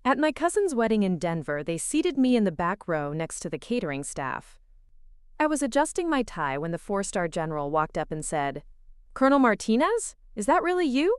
At my cousin's wedding in Denver, they seated me in the back row next to the catering staff. I was adjusting my tie when the four-star general walked up and said, "Colonel Martinez? Is that really you?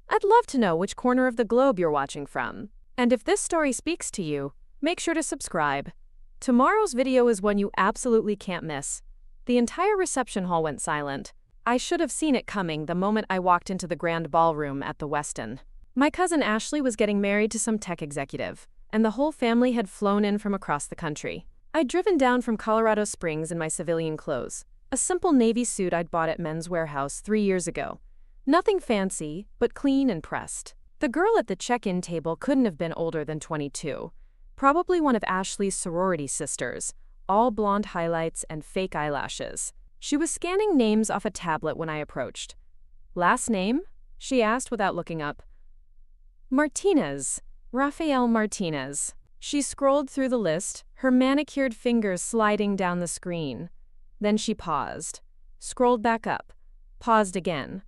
I'd love to know which corner of the globe you're watching from. And if this story speaks to you, make sure to subscribe. Tomorrow's video is one you absolutely can't miss." The entire reception hall went silent. I should have seen it coming the moment I walked into the grand ballroom at the Westin. My cousin Ashley was getting married to some tech executive, and the whole family had flown in from across the country. I'd driven down from Colorado Springs in my civilian clothes, a simple navy suit I'd bought at Men's Warehouse 3 years ago. Nothing fancy, but clean and pressed. The girl at the check-in table couldn't have been older than 22, probably one of Ashley's sorority sisters, all blonde highlights and fake eyelashes. She was scanning names off a tablet when I approached. "Last name?" she asked without looking up. "Martinez. Rafael Martinez." She scrolled through the list, her manicured fingers sliding down the screen. Then she paused, scrolled back up, paused again.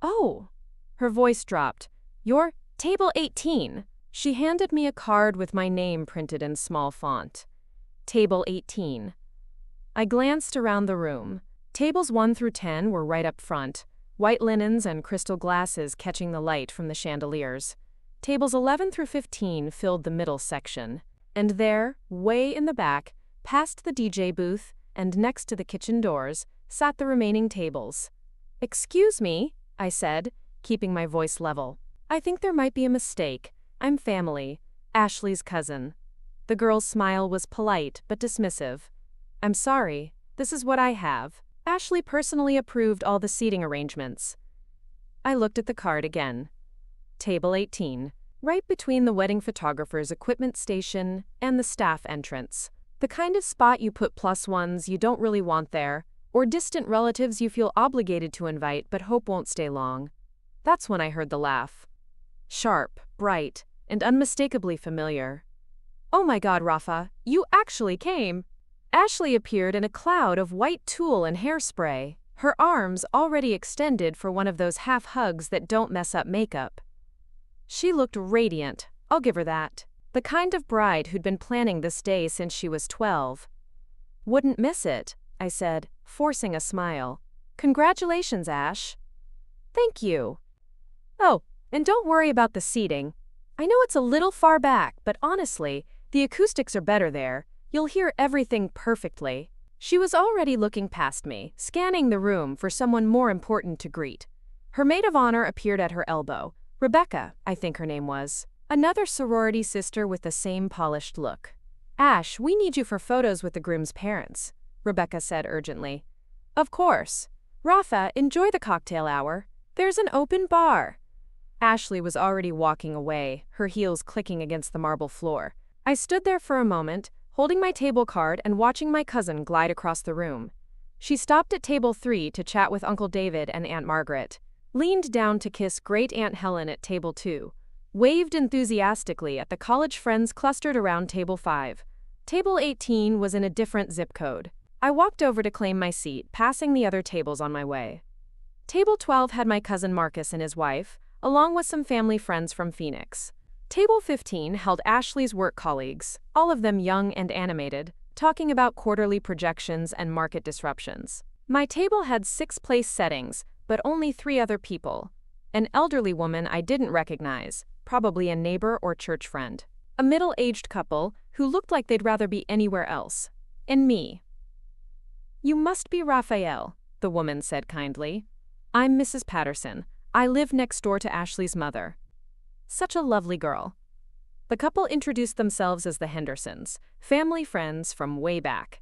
"Oh." Her voice dropped. "You're table 18. She handed me a card with my name printed in small font. Table 18. I glanced around the room. Tables 1 through 10 were right up front, white linens and crystal glasses catching the light from the chandeliers. Tables 11 through 15 filled the middle section. And there, way in the back, past the DJ booth and next to the kitchen doors, sat the remaining tables. "Excuse me," I said, keeping my voice level. "I think there might be a mistake. I'm family, Ashley's cousin." The girl's smile was polite but dismissive. "I'm sorry, this is what I have." Ashley personally approved all the seating arrangements. I looked at the card again. Table 18, right between the wedding photographer's equipment station and the staff entrance. The kind of spot you put +1s you don't really want there, or distant relatives you feel obligated to invite but hope won't stay long. That's when I heard the laugh. Sharp, bright, and unmistakably familiar. "Oh my God, Rafa, you actually came!" Ashley appeared in a cloud of white tulle and hairspray, her arms already extended for one of those half hugs that don't mess up makeup. She looked radiant, I'll give her that. The kind of bride who'd been planning this day since she was 12. "Wouldn't miss it," I said, forcing a smile. "Congratulations, Ash." "Thank you." "Oh, and don't worry about the seating. I know it's a little far back, but honestly, the acoustics are better there. You'll hear everything perfectly." She was already looking past me, scanning the room for someone more important to greet. Her maid of honor appeared at her elbow. Rebecca, I think her name was. Another sorority sister with the same polished look. "Ash, we need you for photos with the groom's parents," Rebecca said urgently. "Of course. Rafa, enjoy the cocktail hour. There's an open bar." Ashley was already walking away, her heels clicking against the marble floor. I stood there for a moment, holding my table card and watching my cousin glide across the room. She stopped at table 3 to chat with Uncle David and Aunt Margaret, leaned down to kiss Great Aunt Helen at table 2, waved enthusiastically at the college friends clustered around table 5. Table 18 was in a different zip code. I walked over to claim my seat, passing the other tables on my way. Table 12 had my cousin Marcus and his wife, along with some family friends from Phoenix. Table 15 held Ashley's work colleagues, all of them young and animated, talking about quarterly projections and market disruptions. My table had 6 place settings, but only 3 other people. An elderly woman I didn't recognize, probably a neighbor or church friend. A middle-aged couple who looked like they'd rather be anywhere else. And me. "You must be Raphael," the woman said kindly. "I'm Mrs. Patterson. I live next door to Ashley's mother." Such a lovely girl. The couple introduced themselves as the Hendersons, family friends from way back.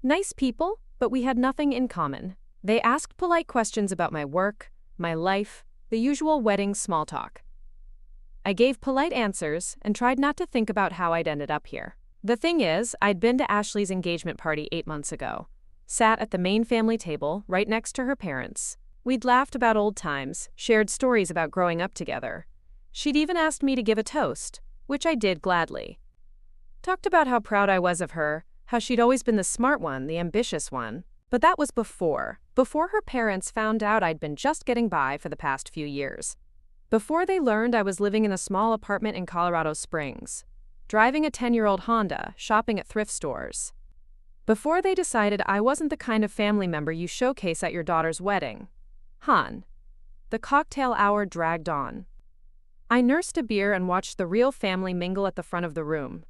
Nice people, but we had nothing in common. They asked polite questions about my work, my life, the usual wedding small talk. I gave polite answers and tried not to think about how I'd ended up here. The thing is, I'd been to Ashley's engagement party 8 months ago. Sat at the main family table, right next to her parents. We'd laughed about old times, shared stories about growing up together. She'd even asked me to give a toast, which I did gladly. Talked about how proud I was of her, how she'd always been the smart one, the ambitious one. But that was before her parents found out I'd been just getting by for the past few years. Before they learned I was living in a small apartment in Colorado Springs, driving a 10-year-old Honda, shopping at thrift stores. Before they decided I wasn't the kind of family member you showcase at your daughter's wedding. Han. The cocktail hour dragged on. I nursed a beer and watched the real family mingle at the front of the room.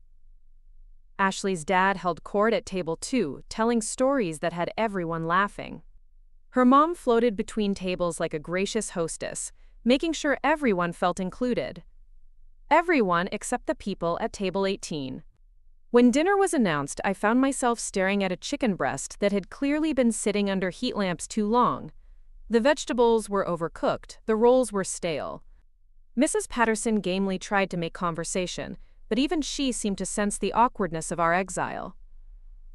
Ashley's dad held court at table 2, telling stories that had everyone laughing. Her mom floated between tables like a gracious hostess, making sure everyone felt included. Everyone except the people at table 18. When dinner was announced, I found myself staring at a chicken breast that had clearly been sitting under heat lamps too long. The vegetables were overcooked, the rolls were stale. Mrs. Patterson gamely tried to make conversation, but even she seemed to sense the awkwardness of our exile.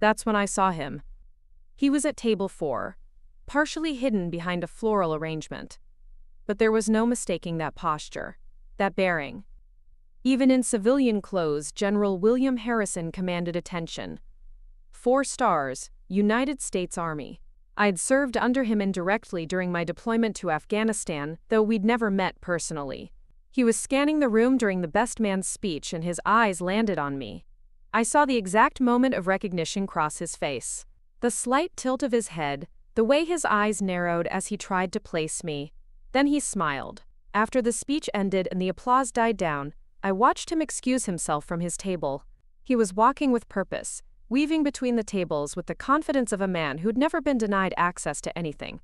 That's when I saw him. He was at table 4, partially hidden behind a floral arrangement. But there was no mistaking that posture, that bearing. Even in civilian clothes, General William Harrison commanded attention. 4 stars, United States Army. I'd served under him indirectly during my deployment to Afghanistan, though we'd never met personally. He was scanning the room during the best man's speech and his eyes landed on me. I saw the exact moment of recognition cross his face. The slight tilt of his head, the way his eyes narrowed as he tried to place me. Then he smiled. After the speech ended and the applause died down, I watched him excuse himself from his table. He was walking with purpose, weaving between the tables with the confidence of a man who'd never been denied access to anything.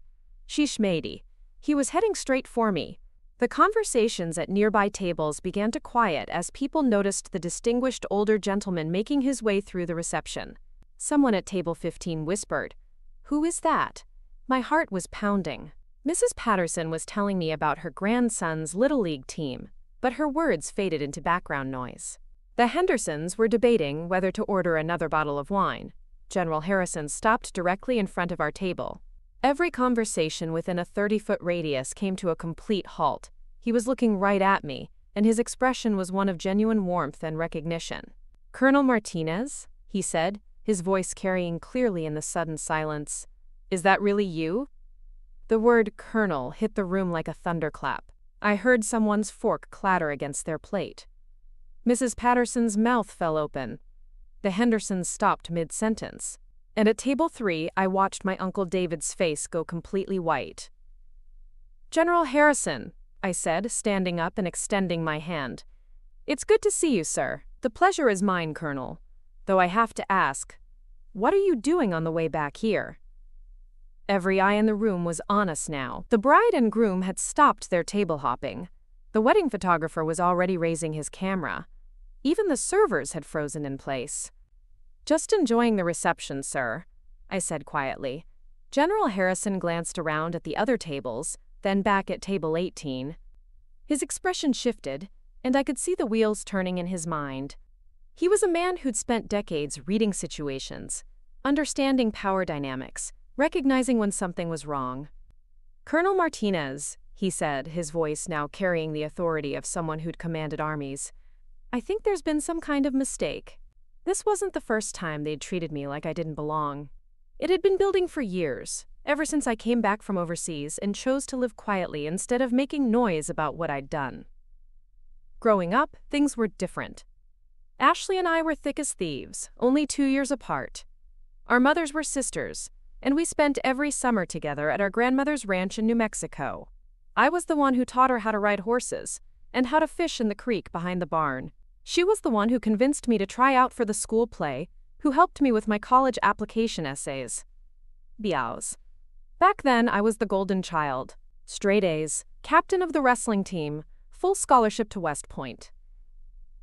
Sheesh matey. He was heading straight for me. The conversations at nearby tables began to quiet as people noticed the distinguished older gentleman making his way through the reception. Someone at table 15 whispered, "Who is that?" My heart was pounding. Mrs. Patterson was telling me about her grandson's Little League team, but her words faded into background noise. The Hendersons were debating whether to order another bottle of wine. General Harrison stopped directly in front of our table. Every conversation within a 30-foot radius came to a complete halt. He was looking right at me, and his expression was one of genuine warmth and recognition. "Colonel Martinez?" he said, his voice carrying clearly in the sudden silence. "Is that really you?" The word colonel hit the room like a thunderclap. I heard someone's fork clatter against their plate. Mrs. Patterson's mouth fell open. The Hendersons stopped mid-sentence. And at table 3, I watched my Uncle David's face go completely white. "General Harrison," I said, standing up and extending my hand. "It's good to see you, sir." "The pleasure is mine, Colonel. Though I have to ask, what are you doing on the way back here?" Every eye in the room was on us now. The bride and groom had stopped their table hopping. The wedding photographer was already raising his camera. Even the servers had frozen in place. "Just enjoying the reception, sir," I said quietly. General Harrison glanced around at the other tables, then back at table 18. His expression shifted, and I could see the wheels turning in his mind. He was a man who'd spent decades reading situations, understanding power dynamics, recognizing when something was wrong. "Colonel Martinez," he said, his voice now carrying the authority of someone who'd commanded armies, "I think there's been some kind of mistake. This wasn't the first time they'd treated me like I didn't belong. It had been building for years, ever since I came back from overseas and chose to live quietly instead of making noise about what I'd done. Growing up, things were different. Ashley and I were thick as thieves, only 2 years apart. Our mothers were sisters, and we spent every summer together at our grandmother's ranch in New Mexico. I was the one who taught her how to ride horses and how to fish in the creek behind the barn. She was the one who convinced me to try out for the school play, who helped me with my college application essays. Biaos. Back then, I was the golden child. Straight A's, captain of the wrestling team, full scholarship to West Point.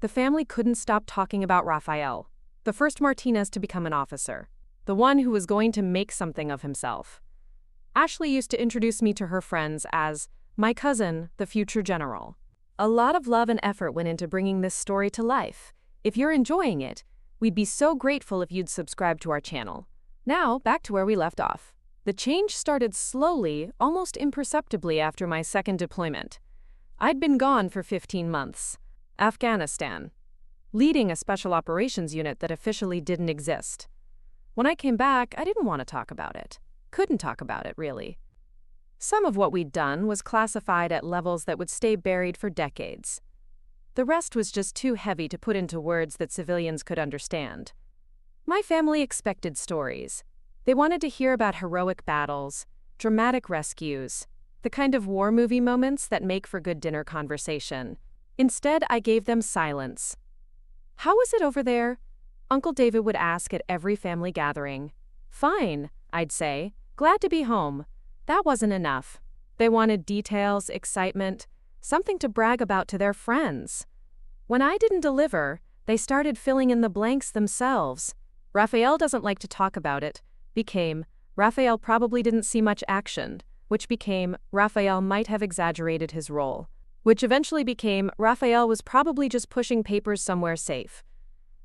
The family couldn't stop talking about Rafael, the first Martinez to become an officer, the one who was going to make something of himself. Ashley used to introduce me to her friends as my cousin, the future general. A lot of love and effort went into bringing this story to life. If you're enjoying it, we'd be so grateful if you'd subscribe to our channel. Now, back to where we left off. The change started slowly, almost imperceptibly after my second deployment. I'd been gone for 15 months. Afghanistan. Leading a special operations unit that officially didn't exist. When I came back, I didn't want to talk about it. Couldn't talk about it, really. Some of what we'd done was classified at levels that would stay buried for decades. The rest was just too heavy to put into words that civilians could understand. My family expected stories. They wanted to hear about heroic battles, dramatic rescues, the kind of war movie moments that make for good dinner conversation. Instead, I gave them silence. "How was it over there?" Uncle David would ask at every family gathering. "Fine," I'd say. "Glad to be home." That wasn't enough. They wanted details, excitement, something to brag about to their friends. When I didn't deliver, they started filling in the blanks themselves. "Raphael doesn't like to talk about it," became, "Raphael probably didn't see much action," which became, "Raphael might have exaggerated his role," which eventually became, "Raphael was probably just pushing papers somewhere safe."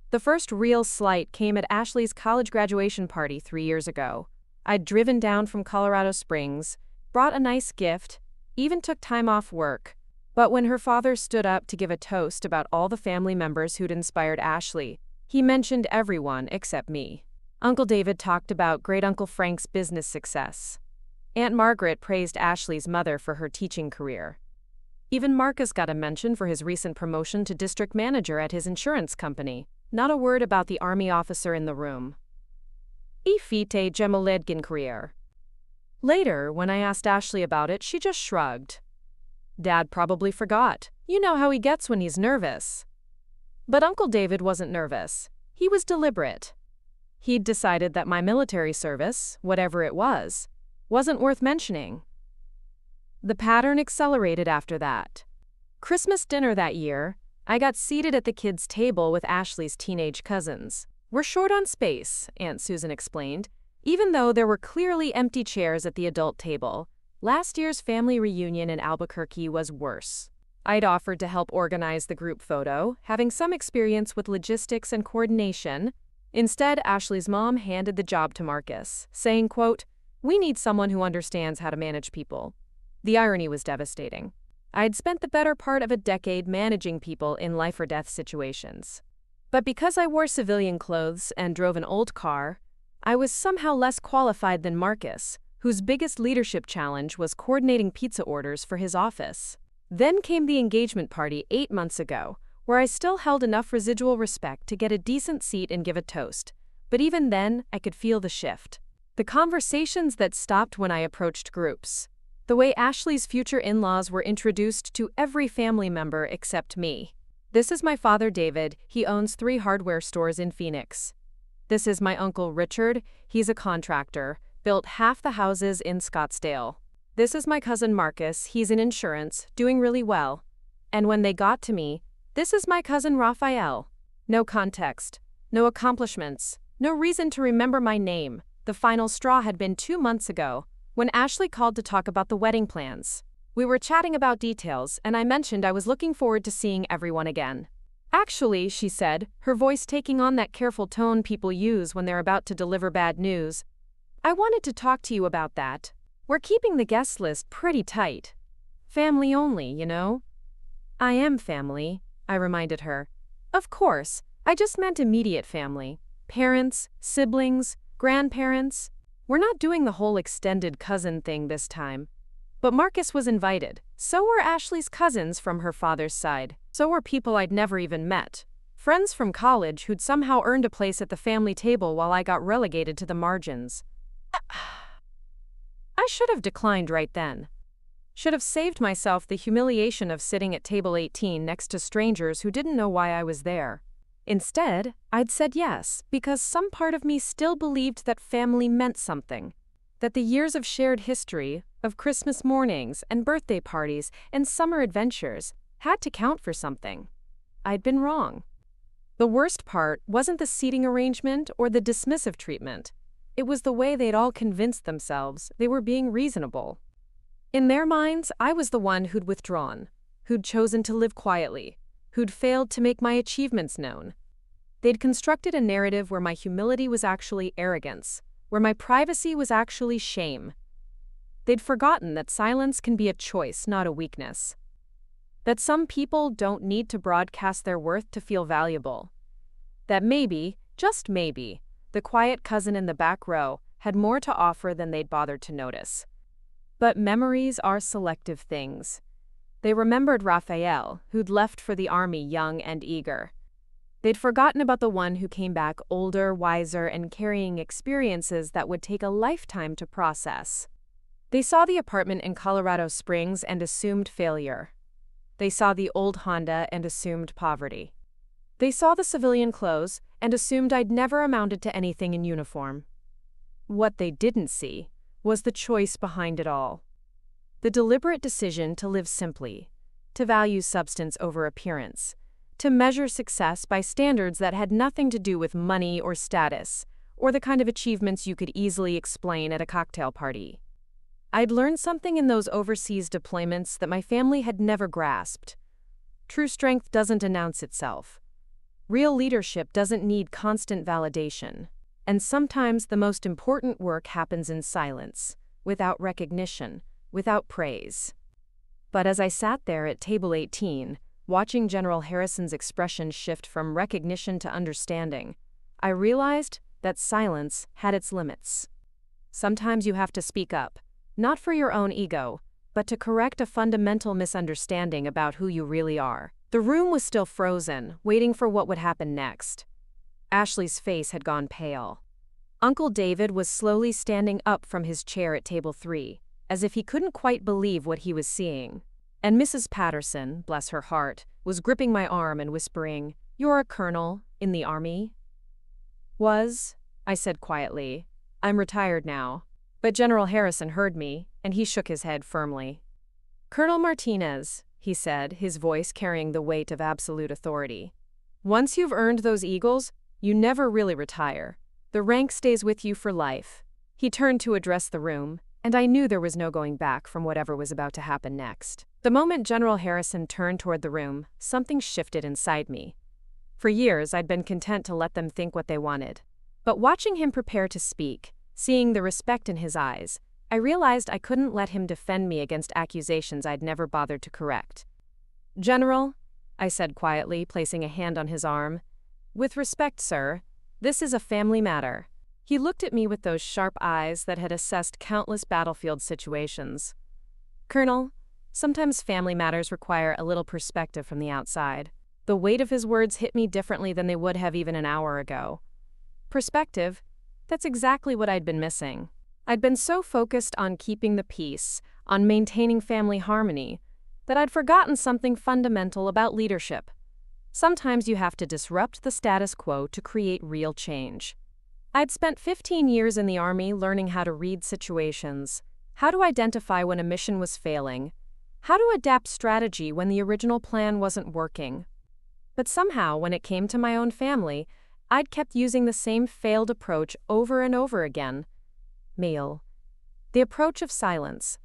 The first real slight came at Ashley's college graduation party 3 years ago. I'd driven down from Colorado Springs, brought a nice gift, even took time off work. But when her father stood up to give a toast about all the family members who'd inspired Ashley, he mentioned everyone except me. Uncle David talked about Great-Uncle Frank's business success. Aunt Margaret praised Ashley's mother for her teaching career. Even Marcus got a mention for his recent promotion to district manager at his insurance company. Not a word about the army officer in the room. Ifite Gemeledgin career. Later, when I asked Ashley about it, she just shrugged. "Dad probably forgot. You know how he gets when he's nervous." But Uncle David wasn't nervous. He was deliberate. He'd decided that my military service, whatever it was, wasn't worth mentioning. The pattern accelerated after that. Christmas dinner that year, I got seated at the kids' table with Ashley's teenage cousins. "We're short on space," Aunt Susan explained, even though there were clearly empty chairs at the adult table. Last year's family reunion in Albuquerque was worse. I'd offered to help organize the group photo, having some experience with logistics and coordination. Instead, Ashley's mom handed the job to Marcus, saying, quote, "We need someone who understands how to manage people." The irony was devastating. I'd spent the better part of a decade managing people in life-or-death situations. But because I wore civilian clothes and drove an old car, I was somehow less qualified than Marcus, whose biggest leadership challenge was coordinating pizza orders for his office. Then came the engagement party 8 months ago, where I still held enough residual respect to get a decent seat and give a toast. But even then, I could feel the shift. The conversations that stopped when I approached groups. The way Ashley's future in-laws were introduced to every family member except me. "This is my father David, he owns 3 hardware stores in Phoenix. This is my uncle Richard, he's a contractor, built half the houses in Scottsdale. This is my cousin Marcus, he's in insurance, doing really well. And when they got to me, this is my cousin Raphael." No context, no accomplishments, no reason to remember my name. The final straw had been 2 months ago, when Ashley called to talk about the wedding plans. We were chatting about details, and I mentioned I was looking forward to seeing everyone again. "Actually," she said, her voice taking on that careful tone people use when they're about to deliver bad news, "I wanted to talk to you about that. We're keeping the guest list pretty tight. Family only, you know." "I am family," I reminded her. "Of course, I just meant immediate family. Parents, siblings, grandparents. We're not doing the whole extended cousin thing this time." But Marcus was invited. So were Ashley's cousins from her father's side. So were people I'd never even met. Friends from college who'd somehow earned a place at the family table while I got relegated to the margins. I should have declined right then. Should have saved myself the humiliation of sitting at table 18 next to strangers who didn't know why I was there. Instead, I'd said yes, because some part of me still believed that family meant something. That the years of shared history, of Christmas mornings and birthday parties and summer adventures, had to count for something. I'd been wrong. The worst part wasn't the seating arrangement or the dismissive treatment. It was the way they'd all convinced themselves they were being reasonable. In their minds, I was the one who'd withdrawn, who'd chosen to live quietly, who'd failed to make my achievements known. They'd constructed a narrative where my humility was actually arrogance, where my privacy was actually shame. They'd forgotten that silence can be a choice, not a weakness. That some people don't need to broadcast their worth to feel valuable. That maybe, just maybe, the quiet cousin in the back row had more to offer than they'd bothered to notice. But memories are selective things. They remembered Raphael, who'd left for the army young and eager. They'd forgotten about the one who came back older, wiser, and carrying experiences that would take a lifetime to process. They saw the apartment in Colorado Springs and assumed failure. They saw the old Honda and assumed poverty. They saw the civilian clothes and assumed I'd never amounted to anything in uniform. What they didn't see was the choice behind it all. The deliberate decision to live simply, to value substance over appearance, to measure success by standards that had nothing to do with money or status, or the kind of achievements you could easily explain at a cocktail party. I'd learned something in those overseas deployments that my family had never grasped. True strength doesn't announce itself. Real leadership doesn't need constant validation. And sometimes the most important work happens in silence, without recognition, without praise. But as I sat there at table 18, watching General Harrison's expression shift from recognition to understanding, I realized that silence had its limits. Sometimes you have to speak up, not for your own ego, but to correct a fundamental misunderstanding about who you really are. The room was still frozen, waiting for what would happen next. Ashley's face had gone pale. Uncle David was slowly standing up from his chair at table 3, as if he couldn't quite believe what he was seeing. And Mrs. Patterson, bless her heart, was gripping my arm and whispering, "You're a colonel in the army?" "Was," I said quietly. "I'm retired now." But General Harrison heard me, and he shook his head firmly. "Colonel Martinez," he said, his voice carrying the weight of absolute authority. "Once you've earned those eagles, you never really retire. The rank stays with you for life." He turned to address the room, and I knew there was no going back from whatever was about to happen next. The moment General Harrison turned toward the room, something shifted inside me. For years, I'd been content to let them think what they wanted. But watching him prepare to speak, seeing the respect in his eyes, I realized I couldn't let him defend me against accusations I'd never bothered to correct. "General," I said quietly, placing a hand on his arm, "with respect, sir, this is a family matter." He looked at me with those sharp eyes that had assessed countless battlefield situations. "Colonel, sometimes family matters require a little perspective from the outside." The weight of his words hit me differently than they would have even an hour ago. Perspective? That's exactly what I'd been missing. I'd been so focused on keeping the peace, on maintaining family harmony, that I'd forgotten something fundamental about leadership. Sometimes you have to disrupt the status quo to create real change. I'd spent 15 years in the Army learning how to read situations, how to identify when a mission was failing, how to adapt strategy when the original plan wasn't working. But somehow, when it came to my own family, I'd kept using the same failed approach over and over again. Meal. The approach of silence.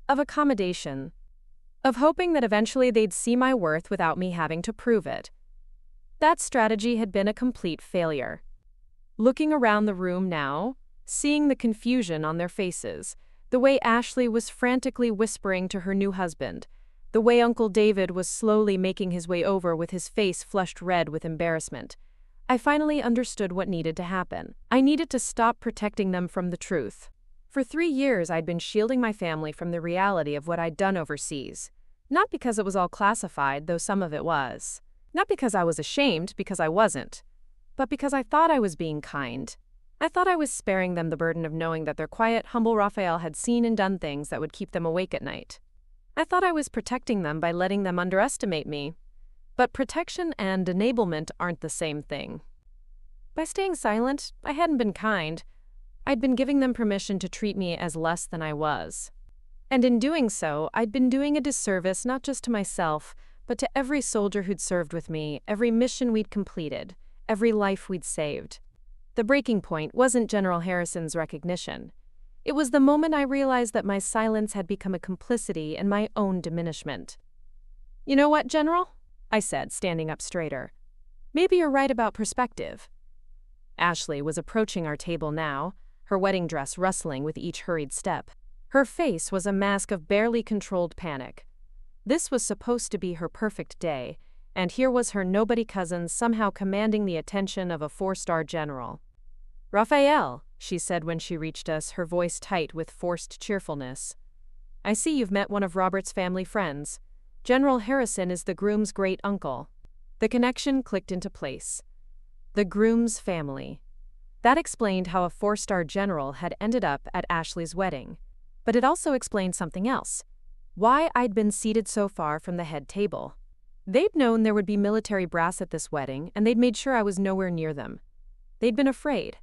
Of accommodation. Of hoping that eventually they'd see my worth without me having to prove it. That strategy had been a complete failure. Looking around the room now, seeing the confusion on their faces, the way Ashley was frantically whispering to her new husband, the way Uncle David was slowly making his way over with his face flushed red with embarrassment, I finally understood what needed to happen. I needed to stop protecting them from the truth. For 3 years, I'd been shielding my family from the reality of what I'd done overseas. Not because it was all classified, though some of it was. Not because I was ashamed, because I wasn't. But because I thought I was being kind. I thought I was sparing them the burden of knowing that their quiet, humble Raphael had seen and done things that would keep them awake at night. I thought I was protecting them by letting them underestimate me. But protection and enablement aren't the same thing. By staying silent, I hadn't been kind. I'd been giving them permission to treat me as less than I was. And in doing so, I'd been doing a disservice not just to myself, but to every soldier who'd served with me, every mission we'd completed, every life we'd saved. The breaking point wasn't General Harrison's recognition. It was the moment I realized that my silence had become a complicity in my own diminishment. "You know what, General?" I said, standing up straighter. "Maybe you're right about perspective." Ashley was approaching our table now, her wedding dress rustling with each hurried step. Her face was a mask of barely controlled panic. This was supposed to be her perfect day, and here was her nobody cousin somehow commanding the attention of a 4-star general. "Raphael," she said when she reached us, her voice tight with forced cheerfulness. I see you've met one of Robert's family friends. General Harrison is the groom's great-uncle. The connection clicked into place. The groom's family. That explained how a four-star general had ended up at Ashley's wedding. But it also explained something else. Why I'd been seated so far from the head table. They'd known there would be military brass at this wedding, and they'd made sure I was nowhere near them. They'd been afraid.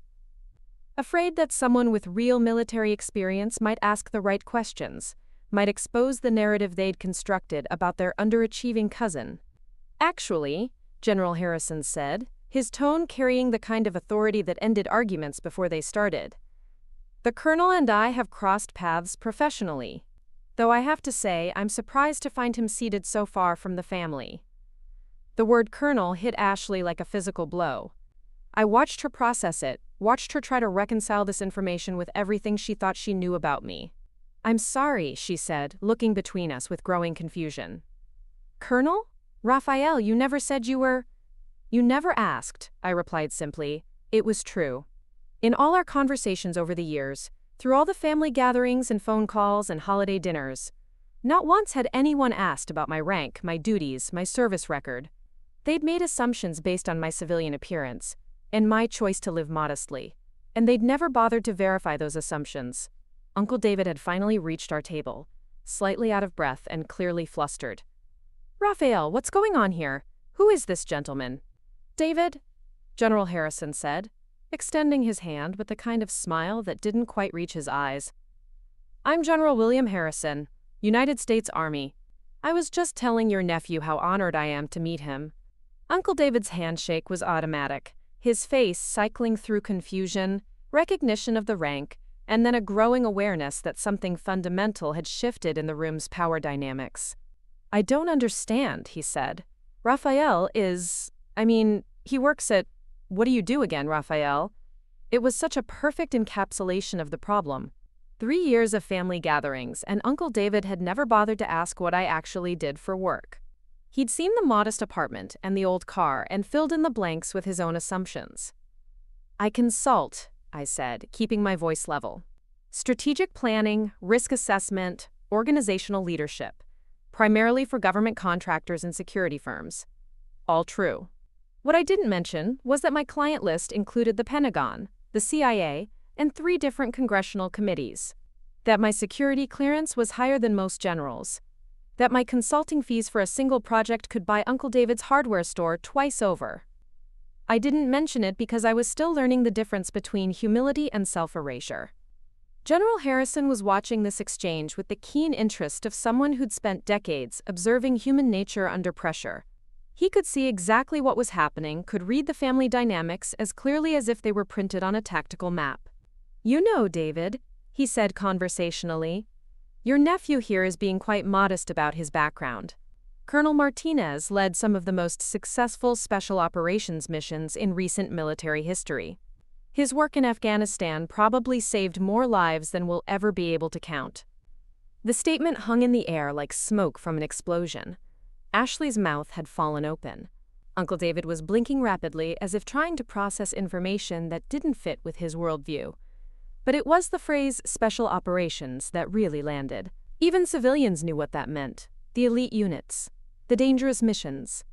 Afraid that someone with real military experience might ask the right questions, might expose the narrative they'd constructed about their underachieving cousin. Actually, General Harrison said, his tone carrying the kind of authority that ended arguments before they started. The colonel and I have crossed paths professionally. Though I have to say, I'm surprised to find him seated so far from the family. The word colonel hit Ashley like a physical blow. I watched her process it, watched her try to reconcile this information with everything she thought she knew about me. I'm sorry, she said, looking between us with growing confusion. Colonel? Raphael, you never said you were… You never asked, I replied simply. It was true. In all our conversations over the years, through all the family gatherings and phone calls and holiday dinners, not once had anyone asked about my rank, my duties, my service record. They'd made assumptions based on my civilian appearance, and my choice to live modestly, and they'd never bothered to verify those assumptions. Uncle David had finally reached our table, slightly out of breath and clearly flustered. Raphael, what's going on here? Who is this gentleman? David, General Harrison said, extending his hand with the kind of smile that didn't quite reach his eyes. I'm General William Harrison, United States Army. I was just telling your nephew how honored I am to meet him. Uncle David's handshake was automatic, his face cycling through confusion, recognition of the rank, and then a growing awareness that something fundamental had shifted in the room's power dynamics. I don't understand, he said. Raphael is… he works at… What do you do again, Raphael? It was such a perfect encapsulation of the problem. 3 years of family gatherings, and Uncle David had never bothered to ask what I actually did for work. He'd seen the modest apartment and the old car and filled in the blanks with his own assumptions. I consult, I said, keeping my voice level. Strategic planning, risk assessment, organizational leadership, primarily for government contractors and security firms. All true. What I didn't mention was that my client list included the Pentagon, the CIA, and 3 different congressional committees. That my security clearance was higher than most generals. That my consulting fees for a single project could buy Uncle David's hardware store twice over. I didn't mention it because I was still learning the difference between humility and self-erasure. General Harrison was watching this exchange with the keen interest of someone who'd spent decades observing human nature under pressure. He could see exactly what was happening, could read the family dynamics as clearly as if they were printed on a tactical map. You know, David, he said conversationally, your nephew here is being quite modest about his background. Colonel Martinez led some of the most successful special operations missions in recent military history. His work in Afghanistan probably saved more lives than we'll ever be able to count. The statement hung in the air like smoke from an explosion. Ashley's mouth had fallen open. Uncle David was blinking rapidly as if trying to process information that didn't fit with his worldview. But it was the phrase special operations that really landed. Even civilians knew what that meant. The elite units. The dangerous missions.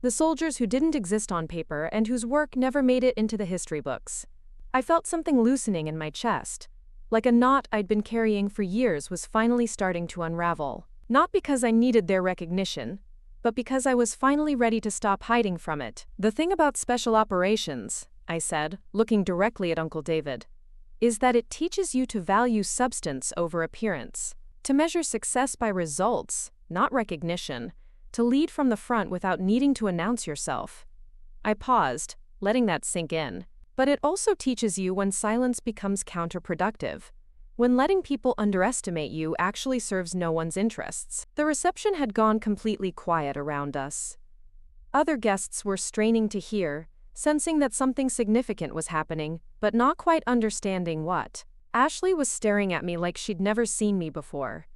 The soldiers who didn't exist on paper and whose work never made it into the history books. I felt something loosening in my chest. Like a knot I'd been carrying for years was finally starting to unravel. Not because I needed their recognition, but because I was finally ready to stop hiding from it. The thing about special operations, I said, looking directly at Uncle David, is that it teaches you to value substance over appearance, to measure success by results, not recognition, to lead from the front without needing to announce yourself. I paused, letting that sink in. But it also teaches you when silence becomes counterproductive, when letting people underestimate you actually serves no one's interests. The reception had gone completely quiet around us. Other guests were straining to hear, sensing that something significant was happening, but not quite understanding what. Ashley was staring at me like she'd never seen me before.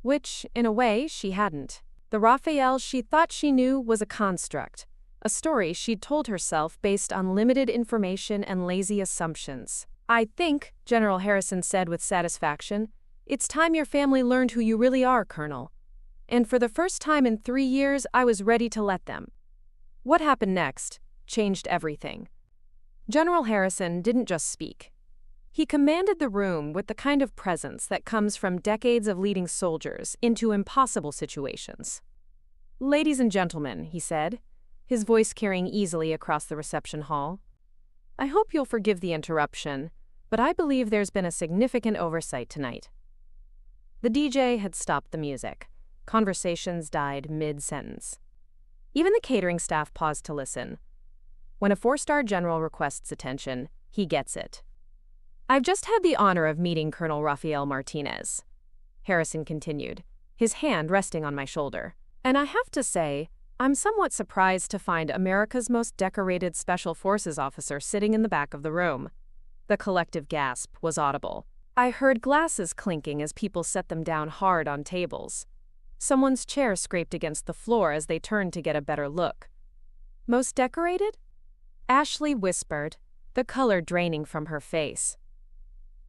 Which, in a way, she hadn't. The Raphael she thought she knew was a construct, a story she'd told herself based on limited information and lazy assumptions. I think, General Harrison said with satisfaction, It's time your family learned who you really are, Colonel. And for the first time in 3 years, I was ready to let them. What happened next changed everything. General Harrison didn't just speak. He commanded the room with the kind of presence that comes from decades of leading soldiers into impossible situations. "Ladies and gentlemen," he said, his voice carrying easily across the reception hall, "I hope you'll forgive the interruption, but I believe there's been a significant oversight tonight." The DJ had stopped the music. Conversations died mid-sentence. Even the catering staff paused to listen. When a 4-star general requests attention, he gets it. "I've just had the honor of meeting Colonel Rafael Martinez," Harrison continued, his hand resting on my shoulder. "And I have to say, I'm somewhat surprised to find America's most decorated Special Forces officer sitting in the back of the room." The collective gasp was audible. I heard glasses clinking as people set them down hard on tables. Someone's chair scraped against the floor as they turned to get a better look. "Most decorated?" Ashley whispered, the color draining from her face.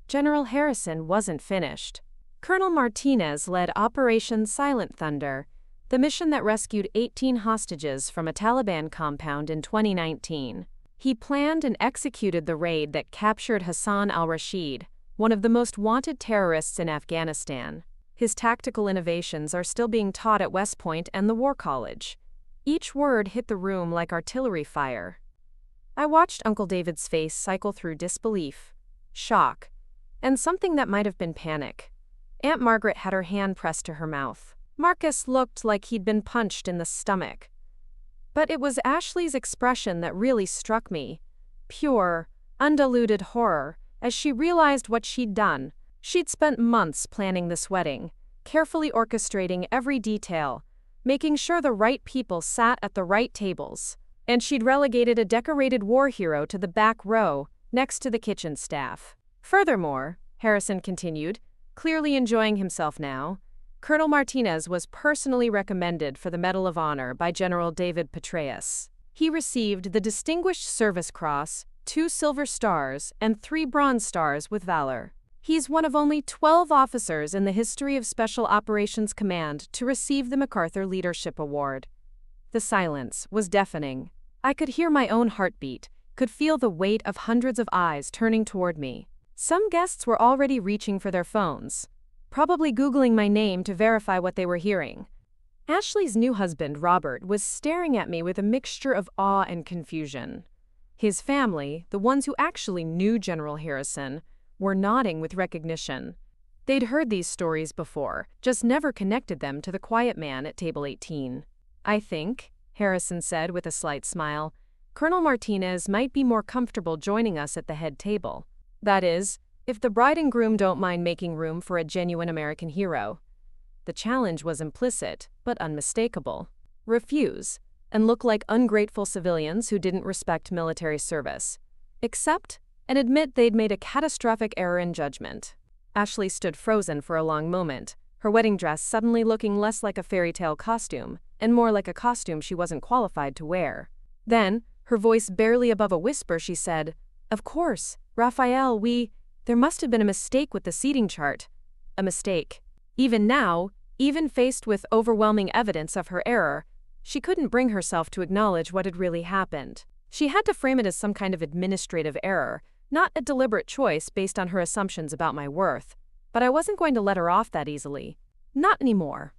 General Harrison wasn't finished. Colonel Martinez led Operation Silent Thunder, the mission that rescued 18 hostages from a Taliban compound in 2019. He planned and executed the raid that captured Hassan al-Rashid, one of the most wanted terrorists in Afghanistan. His tactical innovations are still being taught at West Point and the War College. Each word hit the room like artillery fire. I watched Uncle David's face cycle through disbelief, shock, and something that might have been panic. Aunt Margaret had her hand pressed to her mouth. Marcus looked like he'd been punched in the stomach. But it was Ashley's expression that really struck me. Pure, undiluted horror, as she realized what she'd done. She'd spent months planning this wedding, carefully orchestrating every detail, making sure the right people sat at the right tables. And she'd relegated a decorated war hero to the back row, next to the kitchen staff. Furthermore, Harrison continued, clearly enjoying himself now, Colonel Martinez was personally recommended for the Medal of Honor by General David Petraeus. He received the Distinguished Service Cross, 2 Silver Stars, and 3 Bronze Stars with Valor. He's one of only 12 officers in the history of Special Operations Command to receive the MacArthur Leadership Award. The silence was deafening. I could hear my own heartbeat, could feel the weight of hundreds of eyes turning toward me. Some guests were already reaching for their phones, probably Googling my name to verify what they were hearing. Ashley's new husband, Robert, was staring at me with a mixture of awe and confusion. His family, the ones who actually knew General Harrison, were nodding with recognition. They'd heard these stories before, just never connected them to the quiet man at table 18. "I think," Harrison said with a slight smile, "Colonel Martinez might be more comfortable joining us at the head table. That is, if the bride and groom don't mind making room for a genuine American hero." The challenge was implicit, but unmistakable. Refuse, and look like ungrateful civilians who didn't respect military service. Accept, and admit they'd made a catastrophic error in judgment. Ashley stood frozen for a long moment, her wedding dress suddenly looking less like a fairy tale costume, and more like a costume she wasn't qualified to wear. Then, her voice barely above a whisper, she said, "Of course, Raphael, there must have been a mistake with the seating chart." A mistake. Even now, even faced with overwhelming evidence of her error, she couldn't bring herself to acknowledge what had really happened. She had to frame it as some kind of administrative error, not a deliberate choice based on her assumptions about my worth. But I wasn't going to let her off that easily. Not anymore.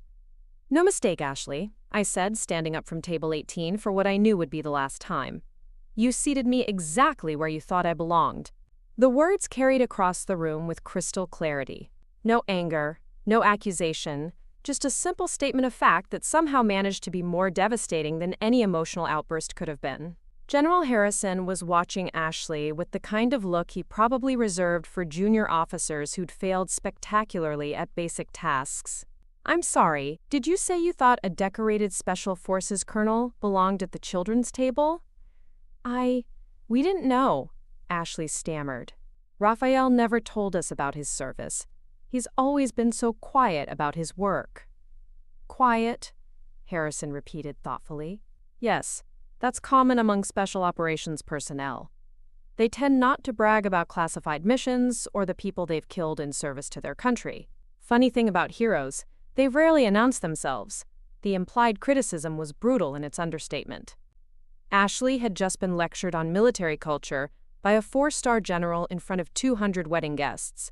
"No mistake, Ashley," I said, standing up from table 18 for what I knew would be the last time. "You seated me exactly where you thought I belonged." The words carried across the room with crystal clarity. No anger, no accusation, just a simple statement of fact that somehow managed to be more devastating than any emotional outburst could have been. General Harrison was watching Ashley with the kind of look he probably reserved for junior officers who'd failed spectacularly at basic tasks. "I'm sorry, did you say you thought a decorated Special Forces colonel belonged at the children's table?" We didn't know," Ashley stammered. "Raphael never told us about his service. He's always been so quiet about his work." "Quiet?" Harrison repeated thoughtfully. "Yes, that's common among Special Operations personnel. They tend not to brag about classified missions or the people they've killed in service to their country. Funny thing about heroes, they rarely announce themselves. The implied criticism was brutal in its understatement. Ashley had just been lectured on military culture by a 4-star general in front of 200 wedding guests.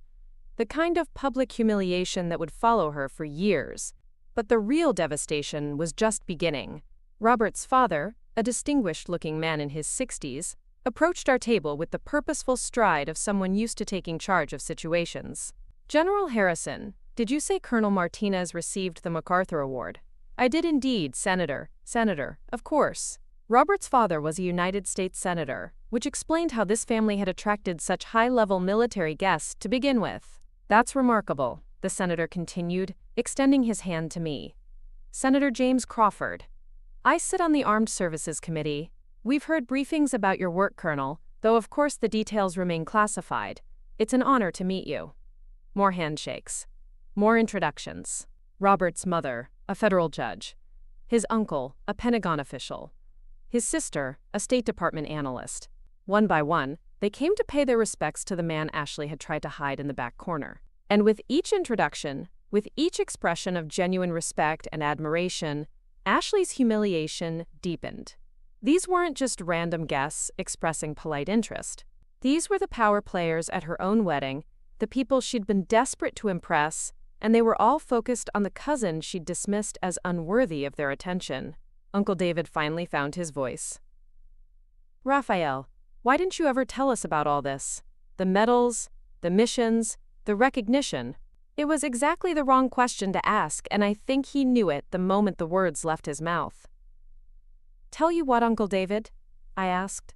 The kind of public humiliation that would follow her for years. But the real devastation was just beginning. Robert's father, a distinguished-looking man in his 60s, approached our table with the purposeful stride of someone used to taking charge of situations. "General Harrison, did you say Colonel Martinez received the MacArthur Award?" "I did indeed, Senator. Senator, of course." Robert's father was a United States Senator, which explained how this family had attracted such high-level military guests to begin with. "That's remarkable," the senator continued, extending his hand to me. "Senator James Crawford. I sit on the Armed Services Committee. We've heard briefings about your work, Colonel, though of course the details remain classified. It's an honor to meet you." More handshakes. More introductions. Robert's mother, a federal judge. His uncle, a Pentagon official. His sister, a State Department analyst. One by one, they came to pay their respects to the man Ashley had tried to hide in the back corner. And with each introduction, with each expression of genuine respect and admiration, Ashley's humiliation deepened. These weren't just random guests expressing polite interest. These were the power players at her own wedding, the people she'd been desperate to impress, and they were all focused on the cousin she'd dismissed as unworthy of their attention. Uncle David finally found his voice. "Raphael, why didn't you ever tell us about all this? The medals, the missions, the recognition." It was exactly the wrong question to ask, and I think he knew it the moment the words left his mouth. "Tell you what, Uncle David?" I asked.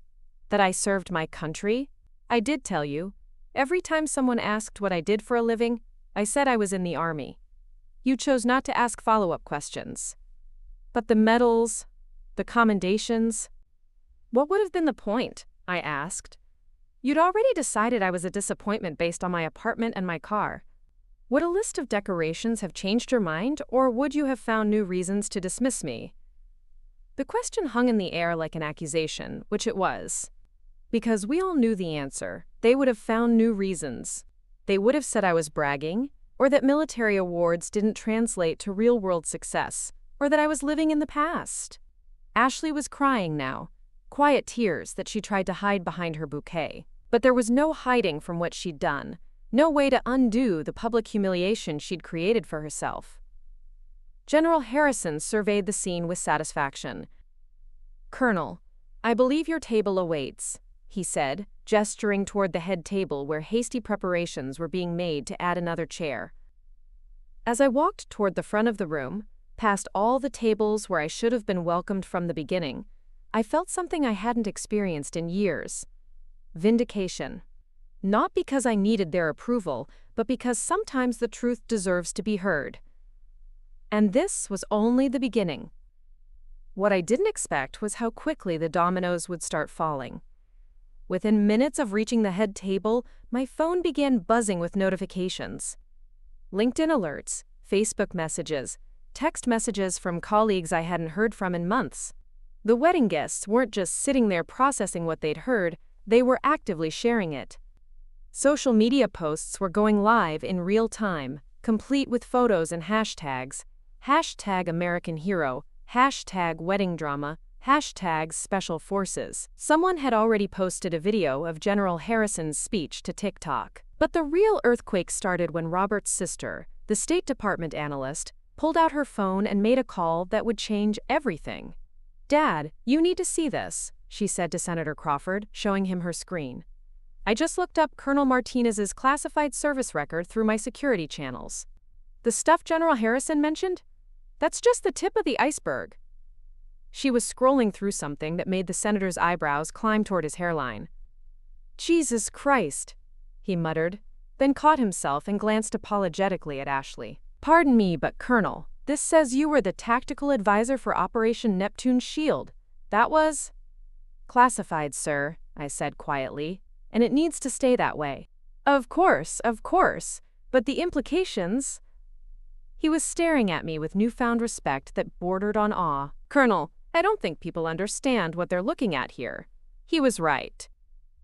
"That I served my country? I did tell you. Every time someone asked what I did for a living, I said I was in the Army. You chose not to ask follow-up questions. But the medals, the commendations, what would have been the point?" I asked. "You'd already decided I was a disappointment based on my apartment and my car. Would a list of decorations have changed your mind, or would you have found new reasons to dismiss me?" The question hung in the air like an accusation, which it was. Because we all knew the answer, they would have found new reasons. They would have said I was bragging, or that military awards didn't translate to real-world success, or that I was living in the past. Ashley was crying now, quiet tears that she tried to hide behind her bouquet. But there was no hiding from what she'd done, no way to undo the public humiliation she'd created for herself. General Harrison surveyed the scene with satisfaction. "Colonel, I believe your table awaits," he said, gesturing toward the head table where hasty preparations were being made to add another chair. As I walked toward the front of the room, past all the tables where I should have been welcomed from the beginning, I felt something I hadn't experienced in years. Vindication. Not because I needed their approval, but because sometimes the truth deserves to be heard. And this was only the beginning. What I didn't expect was how quickly the dominoes would start falling. Within minutes of reaching the head table, my phone began buzzing with notifications. LinkedIn alerts, Facebook messages, text messages from colleagues I hadn't heard from in months. The wedding guests weren't just sitting there processing what they'd heard, they were actively sharing it. Social media posts were going live in real time, complete with photos and hashtags. Hashtag American Hero, hashtag Wedding Drama, hashtag Special Forces. Someone had already posted a video of General Harrison's speech to TikTok. But the real earthquake started when Robert's sister, the State Department analyst, pulled out her phone and made a call that would change everything. "Dad, you need to see this," she said to Senator Crawford, showing him her screen. "I just looked up Colonel Martinez's classified service record through my security channels. The stuff General Harrison mentioned? That's just the tip of the iceberg." She was scrolling through something that made the senator's eyebrows climb toward his hairline. "Jesus Christ," he muttered, then caught himself and glanced apologetically at Ashley. "Pardon me, but Colonel, this says you were the tactical advisor for Operation Neptune's Shield. That was—" "Classified, sir," I said quietly, "and it needs to stay that way." Of course, but the implications—" He was staring at me with newfound respect that bordered on awe. "Colonel, I don't think people understand what they're looking at here." He was right.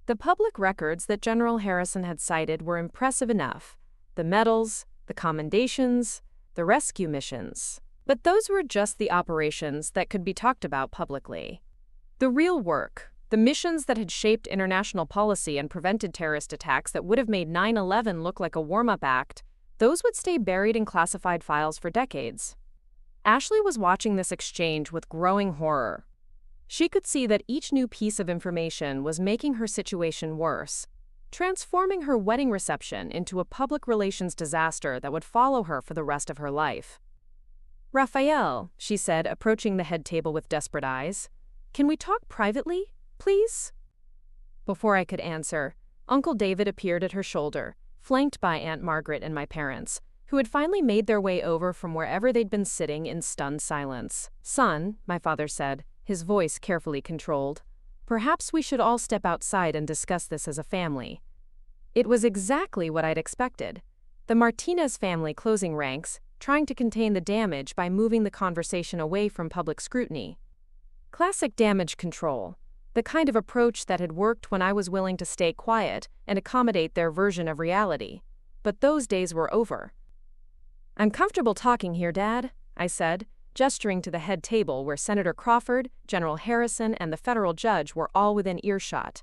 The public records that General Harrison had cited were impressive enough. The medals, the commendations, the rescue missions. But those were just the operations that could be talked about publicly. The real work, the missions that had shaped international policy and prevented terrorist attacks that would have made 9/11 look like a warm-up act, those would stay buried in classified files for decades. Ashley was watching this exchange with growing horror. She could see that each new piece of information was making her situation worse, transforming her wedding reception into a public relations disaster that would follow her for the rest of her life. "Raphael," she said, approaching the head table with desperate eyes, "can we talk privately, please?" Before I could answer, Uncle David appeared at her shoulder, flanked by Aunt Margaret and my parents, who had finally made their way over from wherever they'd been sitting in stunned silence. "Son," my father said, his voice carefully controlled, "perhaps we should all step outside and discuss this as a family." It was exactly what I'd expected. The Martinez family closing ranks, trying to contain the damage by moving the conversation away from public scrutiny. Classic damage control, the kind of approach that had worked when I was willing to stay quiet and accommodate their version of reality. But those days were over. "I'm comfortable talking here, Dad," I said, gesturing to the head table where Senator Crawford, General Harrison, and the federal judge were all within earshot.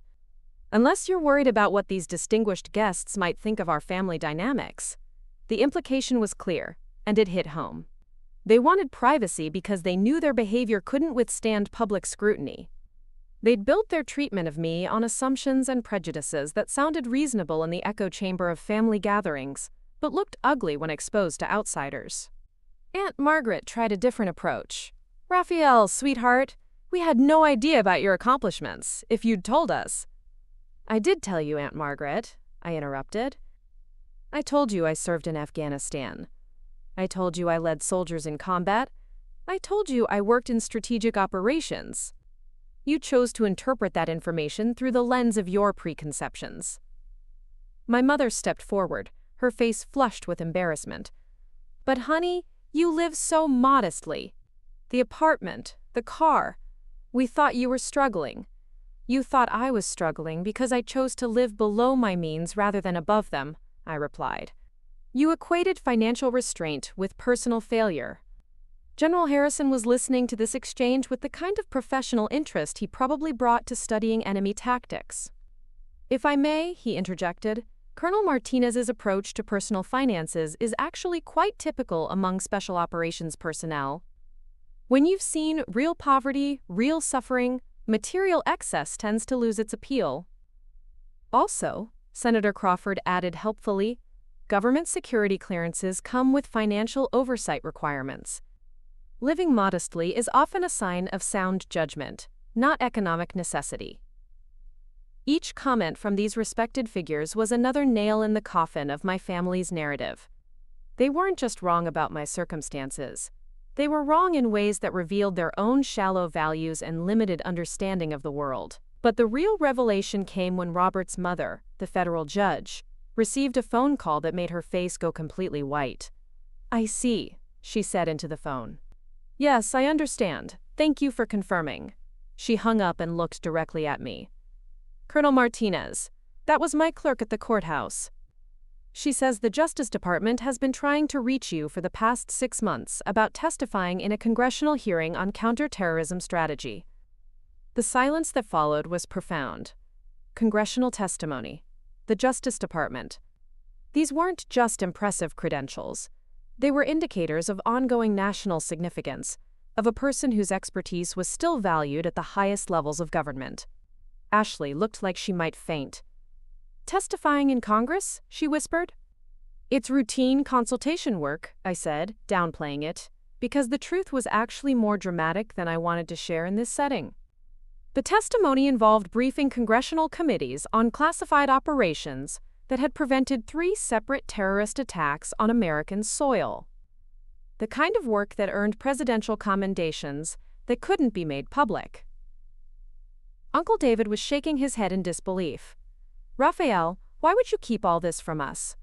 "Unless you're worried about what these distinguished guests might think of our family dynamics." The implication was clear, and it hit home. They wanted privacy because they knew their behavior couldn't withstand public scrutiny. They'd built their treatment of me on assumptions and prejudices that sounded reasonable in the echo chamber of family gatherings, but looked ugly when exposed to outsiders. Aunt Margaret tried a different approach. "Raphael, sweetheart, we had no idea about your accomplishments, if you'd told us." "I did tell you, Aunt Margaret," I interrupted. "I told you I served in Afghanistan. I told you I led soldiers in combat. I told you I worked in strategic operations. You chose to interpret that information through the lens of your preconceptions." My mother stepped forward, her face flushed with embarrassment. "But honey, you live so modestly. The apartment, the car. We thought you were struggling. You thought I was struggling because I chose to live below my means rather than above them," I replied. "You equated financial restraint with personal failure." General Harrison was listening to this exchange with the kind of professional interest he probably brought to studying enemy tactics. "If I may," he interjected, "Colonel Martinez's approach to personal finances is actually quite typical among special operations personnel. When you've seen real poverty, real suffering, material excess tends to lose its appeal." Also, Senator Crawford added helpfully, "Government security clearances come with financial oversight requirements. Living modestly is often a sign of sound judgment, not economic necessity." Each comment from these respected figures was another nail in the coffin of my family's narrative. They weren't just wrong about my circumstances. They were wrong in ways that revealed their own shallow values and limited understanding of the world. But the real revelation came when Robert's mother, the federal judge, received a phone call that made her face go completely white. "I see," she said into the phone. "Yes, I understand. Thank you for confirming." She hung up and looked directly at me. "Colonel Martinez, that was my clerk at the courthouse. She says the Justice Department has been trying to reach you for the past 6 months about testifying in a congressional hearing on counterterrorism strategy." The silence that followed was profound. Congressional testimony. The Justice Department. These weren't just impressive credentials. They were indicators of ongoing national significance, of a person whose expertise was still valued at the highest levels of government. Ashley looked like she might faint. "Testifying in Congress?" she whispered. "It's routine consultation work," I said, downplaying it, because the truth was actually more dramatic than I wanted to share in this setting. The testimony involved briefing congressional committees on classified operations that had prevented 3 separate terrorist attacks on American soil. The kind of work that earned presidential commendations that couldn't be made public. Uncle David was shaking his head in disbelief. "Raphael, why would you keep all this from us?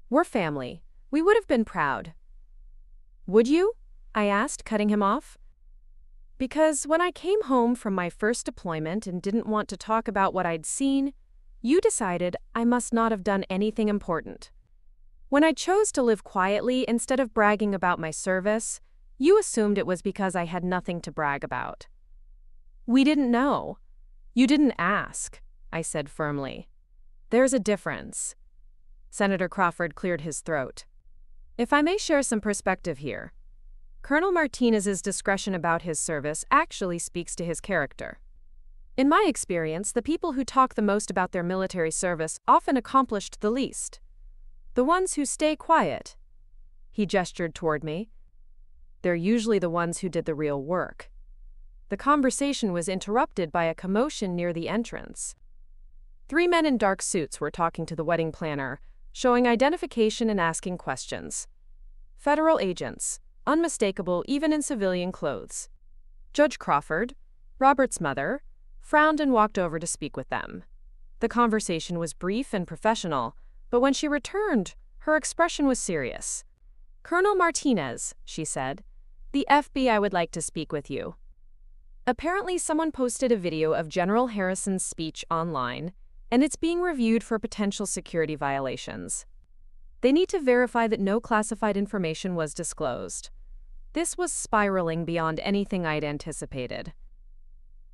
We're family. We would have been proud." "Would you?" I asked, cutting him off. "Because when I came home from my first deployment and didn't want to talk about what I'd seen, you decided I must not have done anything important. When I chose to live quietly instead of bragging about my service, you assumed it was because I had nothing to brag about. We didn't know. You didn't ask, I said firmly. There's a difference. Senator Crawford cleared his throat. If I may share some perspective here, Colonel Martinez's discretion about his service actually speaks to his character. In my experience, the people who talk the most about their military service often accomplished the least. The ones who stay quiet. He gestured toward me. They're usually the ones who did the real work. The conversation was interrupted by a commotion near the entrance. 3 men in dark suits were talking to the wedding planner, showing identification and asking questions. Federal agents, unmistakable even in civilian clothes. Judge Crawford, Robert's mother, frowned and walked over to speak with them. The conversation was brief and professional, but when she returned, her expression was serious. "Colonel Martinez," she said, "the FBI would like to speak with you." Apparently, someone posted a video of General Harrison's speech online, and it's being reviewed for potential security violations. They need to verify that no classified information was disclosed. This was spiraling beyond anything I'd anticipated.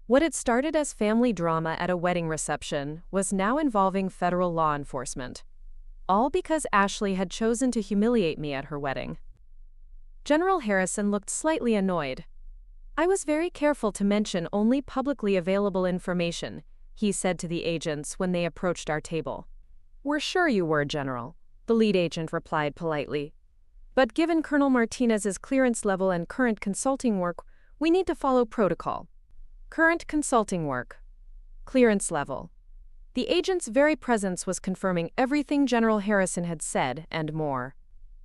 What had started as family drama at a wedding reception was now involving federal law enforcement. All because Ashley had chosen to humiliate me at her wedding. General Harrison looked slightly annoyed. "I was very careful to mention only publicly available information," he said to the agents when they approached our table. "We're sure you were, General," the lead agent replied politely. "But given Colonel Martinez's clearance level and current consulting work, we need to follow protocol." Current consulting work. Clearance level. The agent's very presence was confirming everything General Harrison had said and more.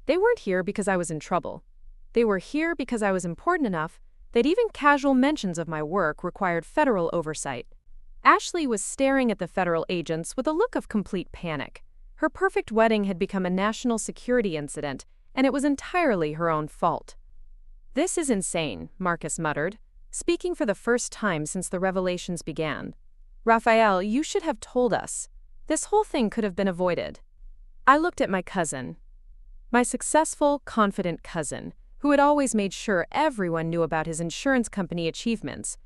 They weren't here because I was in trouble. They were here because I was important enough that even casual mentions of my work required federal oversight. Ashley was staring at the federal agents with a look of complete panic. Her perfect wedding had become a national security incident, and it was entirely her own fault. "This is insane," Marcus muttered, speaking for the first time since the revelations began. "Raphael, you should have told us. This whole thing could have been avoided." I looked at my cousin. My successful, confident cousin, who had always made sure everyone knew about his insurance company achievements,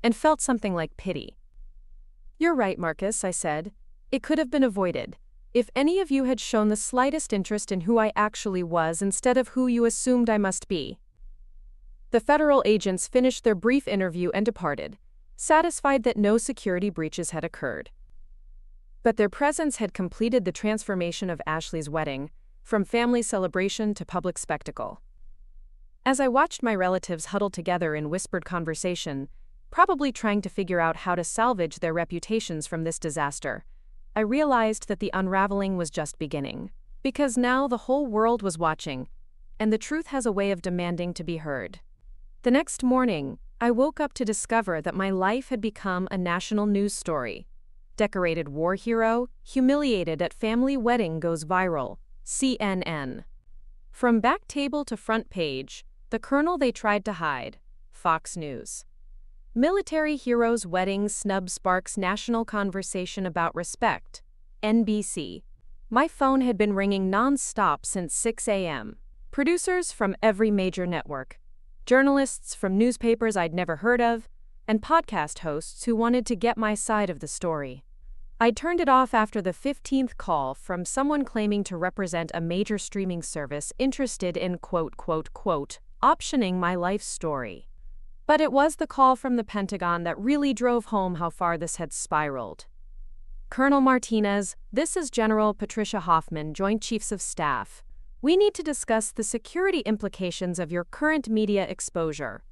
and felt something like pity. "You're right, Marcus," I said. "It could have been avoided. If any of you had shown the slightest interest in who I actually was instead of who you assumed I must be." The federal agents finished their brief interview and departed, satisfied that no security breaches had occurred. But their presence had completed the transformation of Ashley's wedding, from family celebration to public spectacle. As I watched my relatives huddle together in whispered conversation, probably trying to figure out how to salvage their reputations from this disaster, I realized that the unraveling was just beginning. Because now the whole world was watching, and the truth has a way of demanding to be heard. The next morning, I woke up to discover that my life had become a national news story. Decorated war hero, humiliated at family wedding goes viral, CNN. From back table to front page, the colonel they tried to hide, Fox News. Military hero's wedding snub sparks national conversation about respect, NBC. My phone had been ringing non-stop since 6 a.m. Producers from every major network, journalists from newspapers I'd never heard of, and podcast hosts who wanted to get my side of the story. I turned it off after the 15th call from someone claiming to represent a major streaming service interested in optioning my life story. But it was the call from the Pentagon that really drove home how far this had spiraled. "Colonel Martinez, this is General Patricia Hoffman, Joint Chiefs of Staff. We need to discuss the security implications of your current media exposure."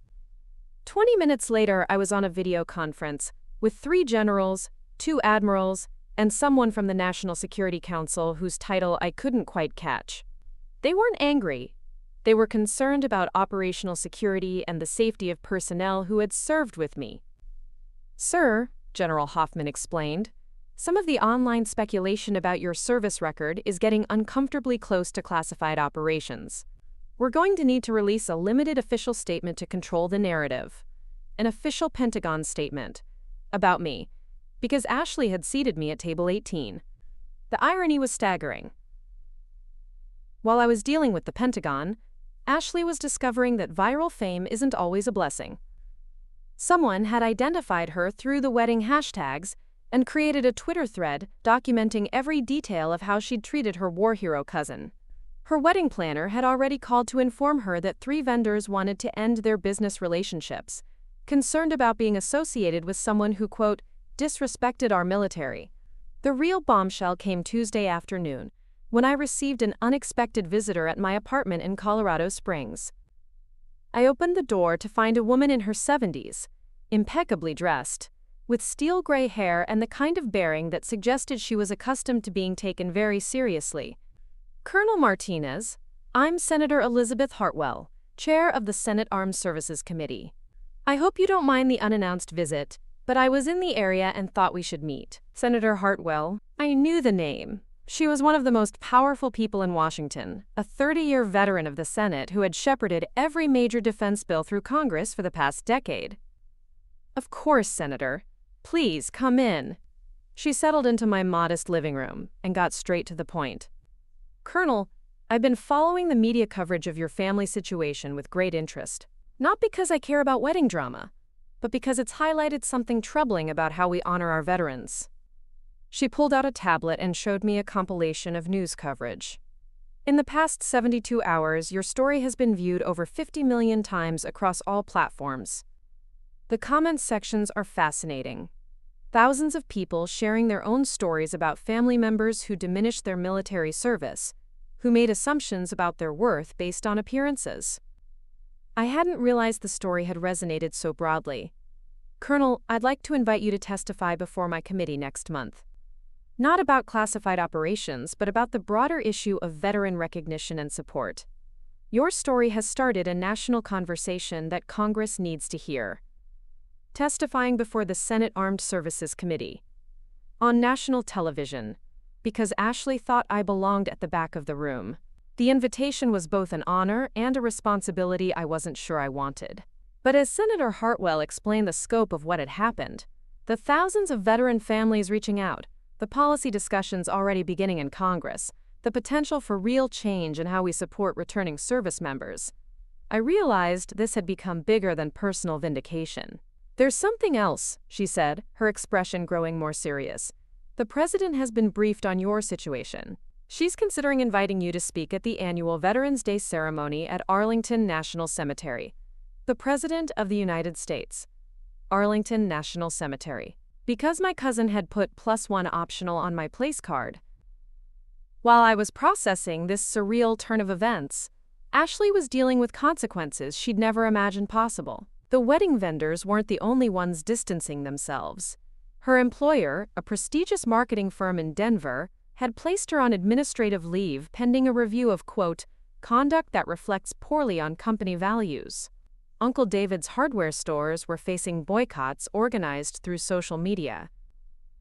20 minutes later, I was on a video conference with 3 generals, 2 admirals, and someone from the National Security Council whose title I couldn't quite catch. They weren't angry. They were concerned about operational security and the safety of personnel who had served with me. "Sir," General Hoffman explained, "some of the online speculation about your service record is getting uncomfortably close to classified operations. We're going to need to release a limited official statement to control the narrative. An official Pentagon statement. About me. Because Ashley had seated me at table 18. The irony was staggering. While I was dealing with the Pentagon, Ashley was discovering that viral fame isn't always a blessing. Someone had identified her through the wedding hashtags and created a Twitter thread documenting every detail of how she'd treated her war hero cousin. Her wedding planner had already called to inform her that 3 vendors wanted to end their business relationships, concerned about being associated with someone who, quote, disrespected our military. The real bombshell came Tuesday afternoon, when I received an unexpected visitor at my apartment in Colorado Springs. I opened the door to find a woman in her 70s, impeccably dressed, with steel gray hair and the kind of bearing that suggested she was accustomed to being taken very seriously. Colonel Martinez, I'm Senator Elizabeth Hartwell, Chair of the Senate Armed Services Committee. I hope you don't mind the unannounced visit, but I was in the area and thought we should meet. Senator Hartwell, I knew the name. She was one of the most powerful people in Washington, a 30-year veteran of the Senate who had shepherded every major defense bill through Congress for the past decade. Of course, Senator. Please, come in. She settled into my modest living room and got straight to the point. Colonel, I've been following the media coverage of your family situation with great interest. Not because I care about wedding drama, but because it's highlighted something troubling about how we honor our veterans. She pulled out a tablet and showed me a compilation of news coverage. In the past 72 hours, your story has been viewed over 50 million times across all platforms. The comments sections are fascinating. Thousands of people sharing their own stories about family members who diminished their military service, who made assumptions about their worth based on appearances. I hadn't realized the story had resonated so broadly. Colonel, I'd like to invite you to testify before my committee next month. Not about classified operations, but about the broader issue of veteran recognition and support. Your story has started a national conversation that Congress needs to hear. Testifying before the Senate Armed Services Committee. On national television, because Ashley thought I belonged at the back of the room. The invitation was both an honor and a responsibility I wasn't sure I wanted. But as Senator Hartwell explained the scope of what had happened, the thousands of veteran families reaching out, the policy discussions already beginning in Congress, the potential for real change in how we support returning service members, I realized this had become bigger than personal vindication. There's something else, she said, her expression growing more serious. The president has been briefed on your situation. She's considering inviting you to speak at the annual Veterans Day ceremony at Arlington National Cemetery. The President of the United States. Arlington National Cemetery. Because my cousin had put +1 optional on my place card. While I was processing this surreal turn of events, Ashley was dealing with consequences she'd never imagined possible. The wedding vendors weren't the only ones distancing themselves. Her employer, a prestigious marketing firm in Denver, had placed her on administrative leave pending a review of, quote, conduct that reflects poorly on company values. Uncle David's hardware stores were facing boycotts organized through social media.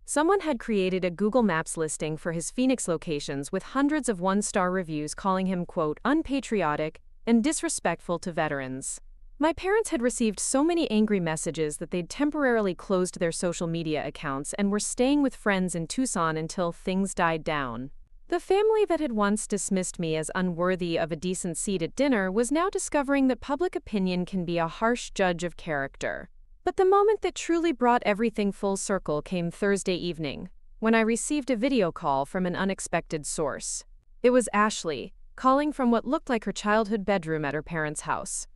Someone had created a Google Maps listing for his Phoenix locations with hundreds of one-star reviews calling him, quote, unpatriotic and disrespectful to veterans. My parents had received so many angry messages that they'd temporarily closed their social media accounts and were staying with friends in Tucson until things died down. The family that had once dismissed me as unworthy of a decent seat at dinner was now discovering that public opinion can be a harsh judge of character. But the moment that truly brought everything full circle came Thursday evening, when I received a video call from an unexpected source. It was Ashley, calling from what looked like her childhood bedroom at her parents' house.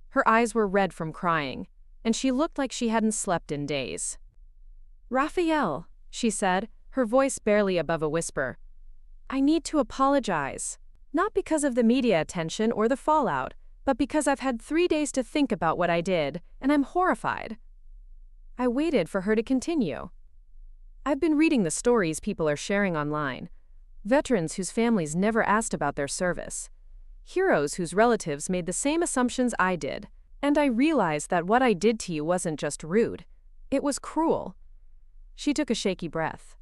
Her eyes were red from crying, and she looked like she hadn't slept in days. Raphael, she said, her voice barely above a whisper. I need to apologize. Not because of the media attention or the fallout, but because I've had 3 days to think about what I did, and I'm horrified. I waited for her to continue. I've been reading the stories people are sharing online. Veterans whose families never asked about their service. Heroes whose relatives made the same assumptions I did, and I realized that what I did to you wasn't just rude. It was cruel. She took a shaky breath.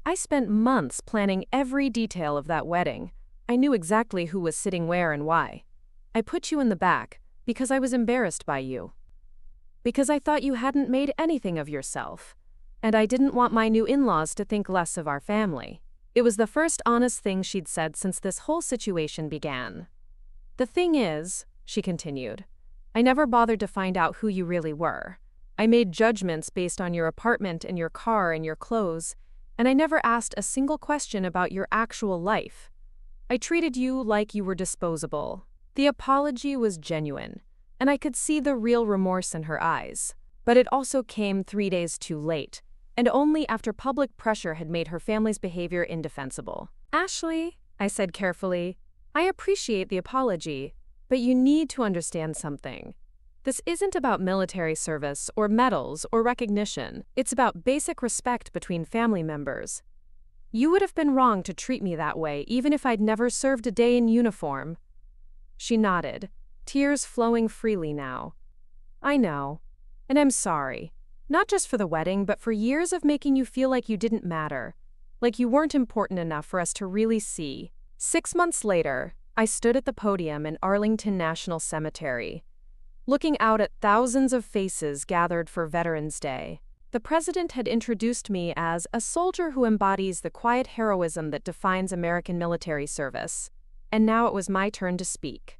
I spent months planning every detail of that wedding. I knew exactly who was sitting where and why. I put you in the back because I was embarrassed by you. Because I thought you hadn't made anything of yourself. And I didn't want my new in-laws to think less of our family. It was the first honest thing she'd said since this whole situation began. "The thing is," she continued, "I never bothered to find out who you really were. I made judgments based on your apartment and your car and your clothes, and I never asked a single question about your actual life. I treated you like you were disposable." The apology was genuine, and I could see the real remorse in her eyes. But it also came 3 days too late, and only after public pressure had made her family's behavior indefensible. "Ashley," I said carefully, "I appreciate the apology, but you need to understand something. This isn't about military service or medals or recognition. It's about basic respect between family members. You would have been wrong to treat me that way even if I'd never served a day in uniform." She nodded, tears flowing freely now. "I know, and I'm sorry. Not just for the wedding, but for years of making you feel like you didn't matter, like you weren't important enough for us to really see." 6 months later, I stood at the podium in Arlington National Cemetery, looking out at thousands of faces gathered for Veterans Day. The president had introduced me as a soldier who embodies the quiet heroism that defines American military service, and now it was my turn to speak.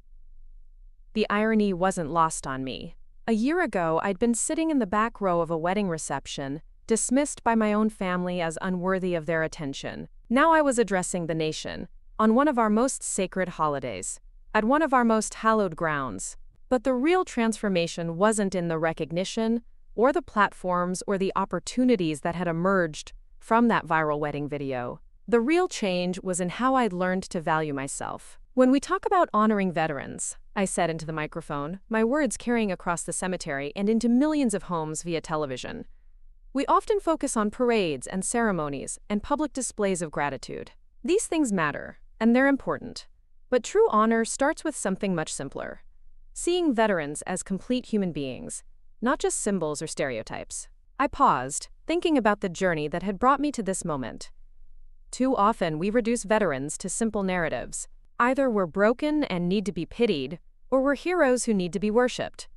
The irony wasn't lost on me. A year ago, I'd been sitting in the back row of a wedding reception, dismissed by my own family as unworthy of their attention. Now I was addressing the nation, on one of our most sacred holidays, at one of our most hallowed grounds. But the real transformation wasn't in the recognition, or the platforms, or the opportunities that had emerged from that viral wedding video. The real change was in how I'd learned to value myself. "When we talk about honoring veterans," I said into the microphone, my words carrying across the cemetery and into millions of homes via television, "we often focus on parades and ceremonies and public displays of gratitude. These things matter, and they're important. But true honor starts with something much simpler: seeing veterans as complete human beings, not just symbols or stereotypes." I paused, thinking about the journey that had brought me to this moment. Too often we reduce veterans to simple narratives. Either we're broken and need to be pitied, or we're heroes who need to be worshipped.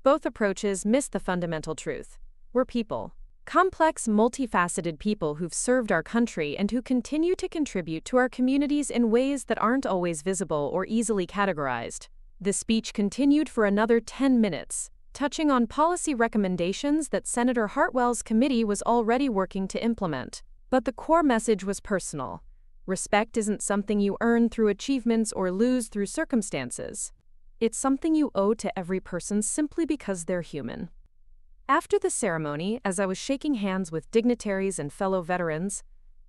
Both approaches miss the fundamental truth. We're people. Complex, multifaceted people who've served our country and who continue to contribute to our communities in ways that aren't always visible or easily categorized. The speech continued for another 10 minutes, touching on policy recommendations that Senator Hartwell's committee was already working to implement. But the core message was personal. Respect isn't something you earn through achievements or lose through circumstances. It's something you owe to every person simply because they're human. After the ceremony, as I was shaking hands with dignitaries and fellow veterans,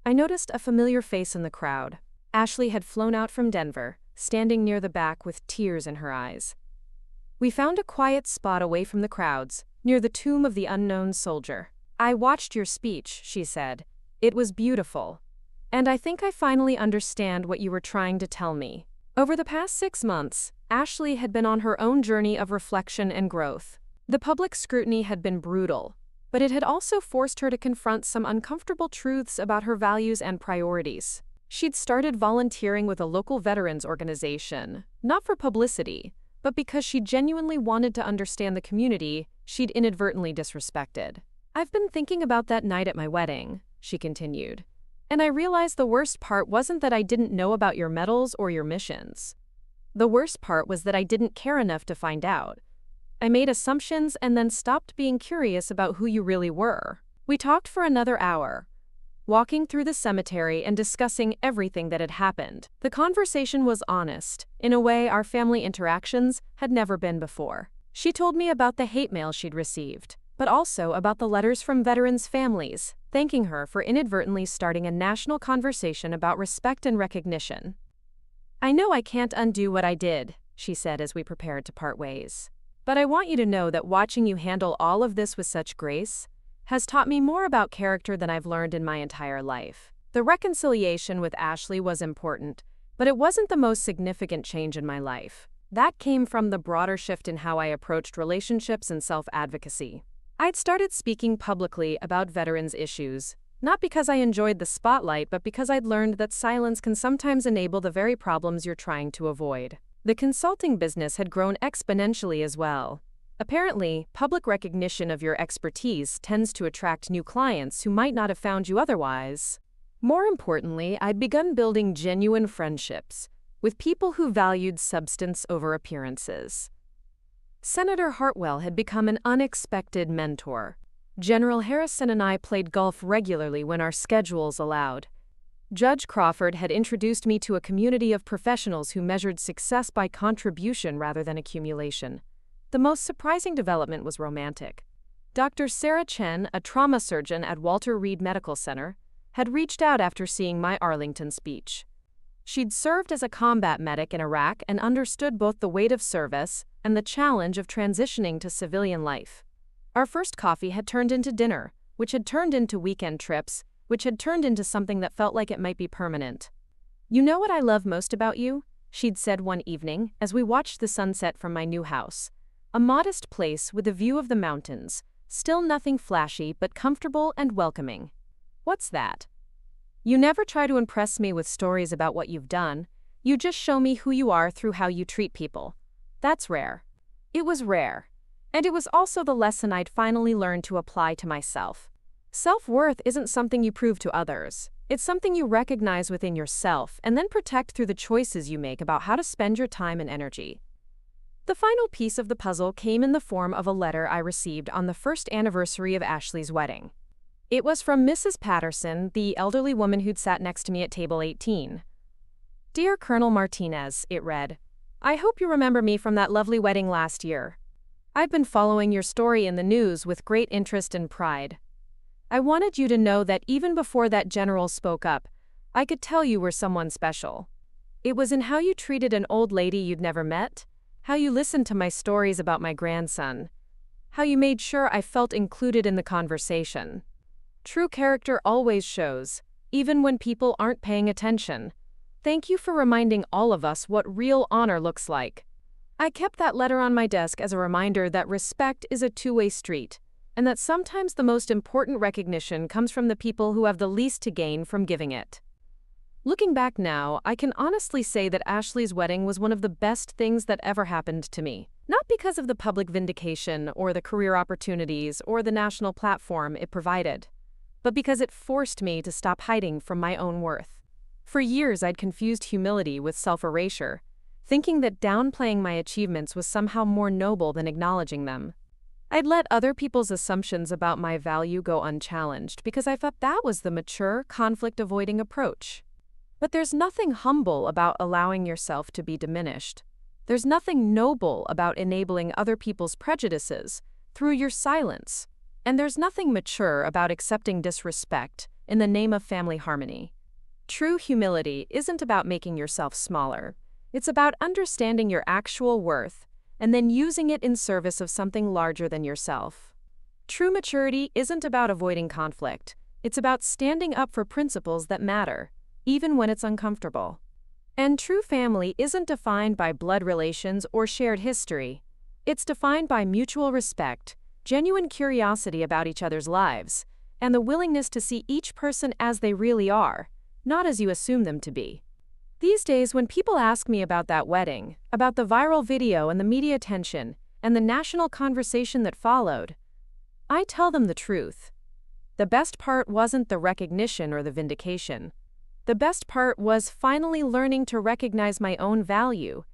I noticed a familiar face in the crowd. Ashley had flown out from Denver, standing near the back with tears in her eyes. "We found a quiet spot away from the crowds, near the tomb of the unknown soldier. I watched your speech," she said. "It was beautiful. And I think I finally understand what you were trying to tell me." Over the past 6 months, Ashley had been on her own journey of reflection and growth. The public scrutiny had been brutal, but it had also forced her to confront some uncomfortable truths about her values and priorities. She'd started volunteering with a local veterans organization, not for publicity, but because she genuinely wanted to understand the community she'd inadvertently disrespected. "I've been thinking about that night at my wedding," she continued. "And I realized the worst part wasn't that I didn't know about your medals or your missions. The worst part was that I didn't care enough to find out. I made assumptions and then stopped being curious about who you really were." We talked for another hour, walking through the cemetery and discussing everything that had happened. The conversation was honest, in a way our family interactions had never been before. She told me about the hate mail she'd received, but also about the letters from veterans' families, thanking her for inadvertently starting a national conversation about respect and recognition. "I know I can't undo what I did," she said as we prepared to part ways. "But I want you to know that watching you handle all of this with such grace has taught me more about character than I've learned in my entire life." The reconciliation with Ashley was important, but it wasn't the most significant change in my life. That came from the broader shift in how I approached relationships and self-advocacy. I'd started speaking publicly about veterans' issues, not because I enjoyed the spotlight, but because I'd learned that silence can sometimes enable the very problems you're trying to avoid. The consulting business had grown exponentially as well. Apparently, public recognition of your expertise tends to attract new clients who might not have found you otherwise. More importantly, I'd begun building genuine friendships with people who valued substance over appearances. Senator Hartwell had become an unexpected mentor. General Harrison and I played golf regularly when our schedules allowed. Judge Crawford had introduced me to a community of professionals who measured success by contribution rather than accumulation. The most surprising development was romantic. Dr. Sarah Chen, a trauma surgeon at Walter Reed Medical Center, had reached out after seeing my Arlington speech. She'd served as a combat medic in Iraq and understood both the weight of service and the challenge of transitioning to civilian life. Our first coffee had turned into dinner, which had turned into weekend trips, which had turned into something that felt like it might be permanent. "You know what I love most about you?" she'd said one evening as we watched the sunset from my new house. A modest place with a view of the mountains, still nothing flashy but comfortable and welcoming. "What's that?" "You never try to impress me with stories about what you've done. You just show me who you are through how you treat people. That's rare." It was rare. And it was also the lesson I'd finally learned to apply to myself. Self-worth isn't something you prove to others. It's something you recognize within yourself and then protect through the choices you make about how to spend your time and energy. The final piece of the puzzle came in the form of a letter I received on the first anniversary of Ashley's wedding. It was from Mrs. Patterson, the elderly woman who'd sat next to me at table 18. "Dear Colonel Martinez," it read, "I hope you remember me from that lovely wedding last year. I've been following your story in the news with great interest and pride. I wanted you to know that even before that general spoke up, I could tell you were someone special. It was in how you treated an old lady you'd never met, how you listened to my stories about my grandson, how you made sure I felt included in the conversation. True character always shows, even when people aren't paying attention. Thank you for reminding all of us what real honor looks like." I kept that letter on my desk as a reminder that respect is a two-way street, and that sometimes the most important recognition comes from the people who have the least to gain from giving it. Looking back now, I can honestly say that Ashley's wedding was one of the best things that ever happened to me. Not because of the public vindication or the career opportunities or the national platform it provided, but because it forced me to stop hiding from my own worth. For years, I'd confused humility with self-erasure, thinking that downplaying my achievements was somehow more noble than acknowledging them. I'd let other people's assumptions about my value go unchallenged because I thought that was the mature, conflict-avoiding approach. But there's nothing humble about allowing yourself to be diminished. There's nothing noble about enabling other people's prejudices through your silence. And there's nothing mature about accepting disrespect in the name of family harmony. True humility isn't about making yourself smaller. It's about understanding your actual worth and then using it in service of something larger than yourself. True maturity isn't about avoiding conflict. It's about standing up for principles that matter, even when it's uncomfortable. And true family isn't defined by blood relations or shared history. It's defined by mutual respect, genuine curiosity about each other's lives, and the willingness to see each person as they really are, not as you assume them to be. These days, when people ask me about that wedding, about the viral video and the media attention, and the national conversation that followed, I tell them the truth. The best part wasn't the recognition or the vindication. The best part was finally learning to recognize my own value,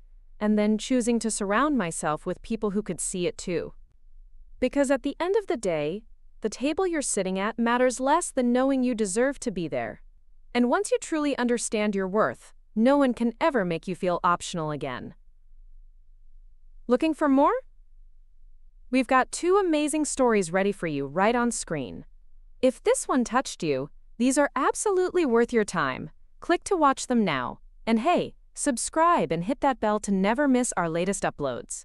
and then choosing to surround myself with people who could see it too. Because at the end of the day, the table you're sitting at matters less than knowing you deserve to be there. And once you truly understand your worth, no one can ever make you feel optional again. Looking for more? We've got 2 amazing stories ready for you right on screen. If this one touched you, these are absolutely worth your time. Click to watch them now. And hey, subscribe and hit that bell to never miss our latest uploads.